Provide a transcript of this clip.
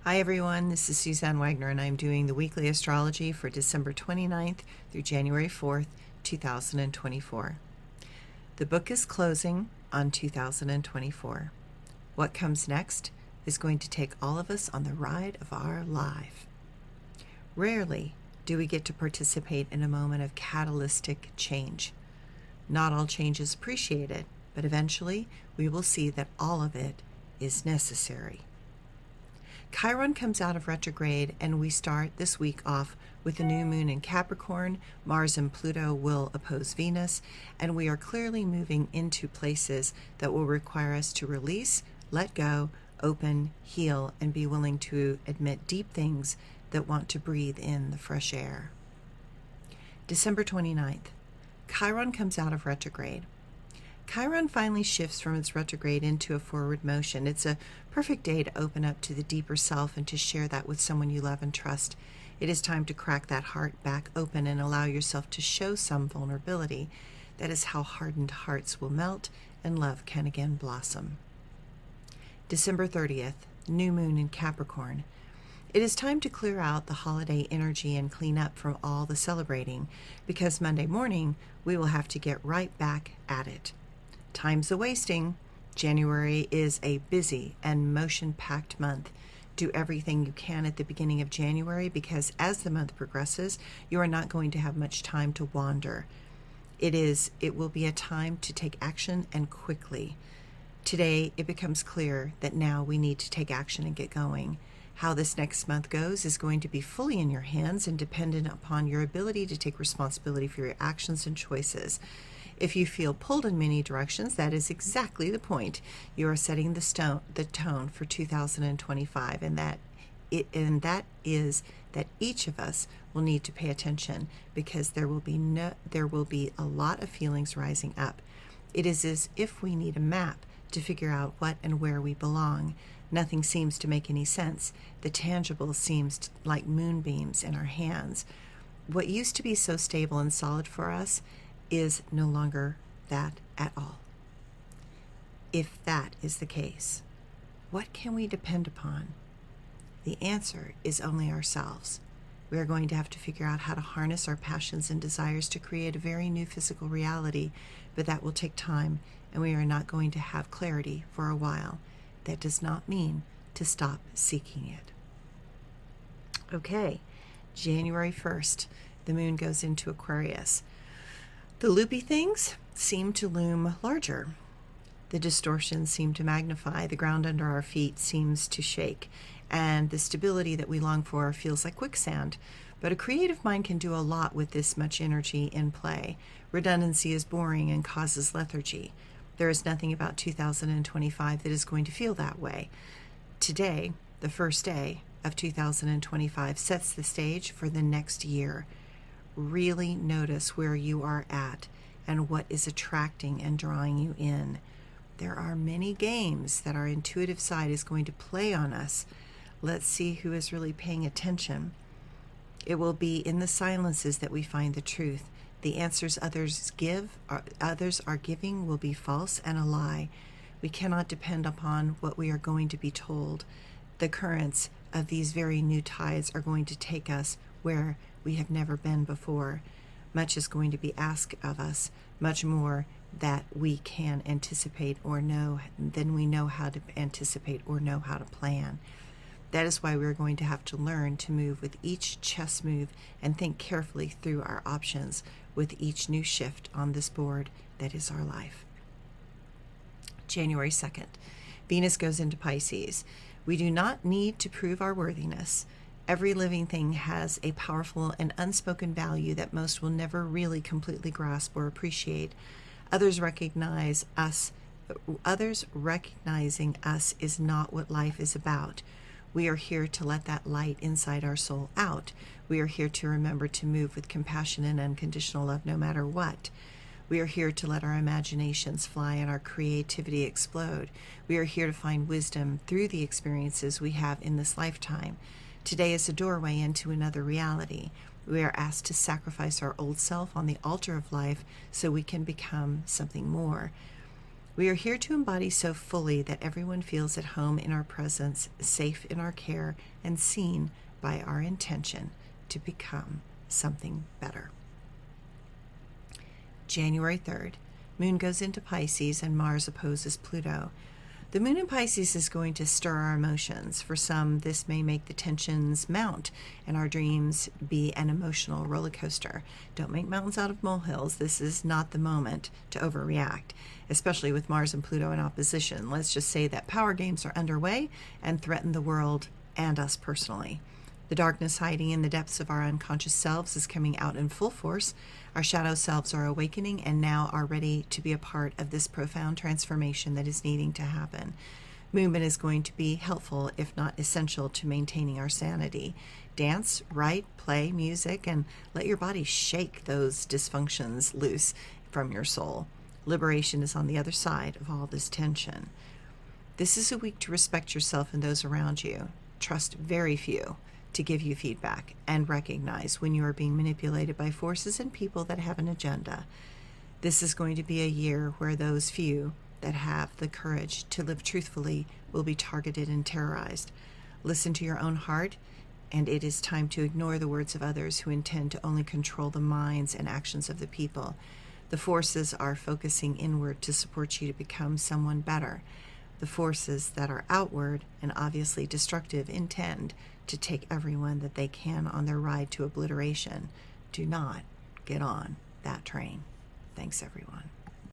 Hi everyone, this is Suzanne Wagner and I'm doing the weekly astrology for December 29th through January 4th, 2024. The book is closing on 2024. What comes next is going to take all of us on the ride of our life. Rarely do we get to participate in a moment of catalytic change. Not all change is appreciated, but eventually we will see that all of it is necessary. Chiron comes out of retrograde and we start this week off with a new moon in Capricorn. Mars and Pluto will oppose Venus, and we are clearly moving into places that will require us to release, let go, open, heal, and be willing to admit deep things that want to breathe in the fresh air. December 29th, Chiron comes out of retrograde. Chiron finally shifts from its retrograde into a forward motion. It's a perfect day to open up to the deeper self and to share that with someone you love and trust. It is time to crack that heart back open and allow yourself to show some vulnerability. That is how hardened hearts will melt and love can again blossom. December 30th, new moon in Capricorn. It is time to clear out the holiday energy and clean up from all the celebrating, because Monday morning we will have to get right back at it. Time's a-wasting. January is a busy and motion-packed month. Do everything you can at the beginning of January, because as the month progresses, you are not going to have much time to wander. It will be a time to take action, and quickly. Today, it becomes clear that now we need to take action and get going. How this next month goes is going to be fully in your hands and dependent upon your ability to take responsibility for your actions and choices. If you feel pulled in many directions, that is exactly the point. You are setting the tone for 2025, and that is that each of us will need to pay attention, because there will be a lot of feelings rising up. It is as if we need a map to figure out what and where we belong. Nothing seems to make any sense. The tangible seems like moonbeams in our hands. What used to be so stable and solid for us is no longer that at all. If that is the case, what can we depend upon? The answer is only ourselves. We are going to have to figure out how to harness our passions and desires to create a very new physical reality, but that will take time, and we are not going to have clarity for a while. That does not mean to stop seeking it. Okay, January 1st, the moon goes into Aquarius. The loopy things seem to loom larger. The distortions seem to magnify. The ground under our feet seems to shake, and the stability that we long for feels like quicksand. But a creative mind can do a lot with this much energy in play. Redundancy is boring and causes lethargy. There is nothing about 2025 that is going to feel that way. Today, the first day of 2025, sets the stage for the next year. Really notice where you are at and what is attracting and drawing you in. There are many games that our intuitive side is going to play on us. Let's see who is really paying attention. It will be in the silences that we find the truth. The answers others are giving will be false and a lie. We cannot depend upon what we are going to be told. The currents of these very new tides are going to take us where we have never been before. Much is going to be asked of us, much more that we can anticipate or know than we know how to anticipate or know how to plan. That is why we're going to have to learn to move with each chess move and think carefully through our options with each new shift on this board that is our life. January 2nd, Venus goes into Pisces. We do not need to prove our worthiness. Every living thing has a powerful and unspoken value that most will never really completely grasp or appreciate. Others recognizing us is not what life is about. We are here to let that light inside our soul out. We are here to remember to move with compassion and unconditional love no matter what. We are here to let our imaginations fly and our creativity explode. We are here to find wisdom through the experiences we have in this lifetime. Today is a doorway into another reality. We are asked to sacrifice our old self on the altar of life so we can become something more. We are here to embody so fully that everyone feels at home in our presence, safe in our care, and seen by our intention to become something better. January 3rd, Moon goes into Pisces and Mars opposes Pluto. The Moon in Pisces is going to stir our emotions. For some, this may make the tensions mount and our dreams be an emotional roller coaster. Don't make mountains out of molehills. This is not the moment to overreact, especially with Mars and Pluto in opposition. Let's just say that power games are underway and threaten the world and us personally. The darkness hiding in the depths of our unconscious selves is coming out in full force. Our shadow selves are awakening and now are ready to be a part of this profound transformation that is needing to happen. Movement is going to be helpful, if not essential, to maintaining our sanity. Dance, write, play music, and let your body shake those dysfunctions loose from your soul. Liberation is on the other side of all this tension. This is a week to respect yourself and those around you. Trust very few to give you feedback, and recognize when you are being manipulated by forces and people that have an agenda. This is going to be a year where those few that have the courage to live truthfully will be targeted and terrorized. Listen to your own heart, and it is time to ignore the words of others who intend to only control the minds and actions of the people. The forces are focusing inward to support you to become someone better. The forces that are outward and obviously destructive intend to take everyone that they can on their ride to obliteration. Do not get on that train. Thanks, everyone.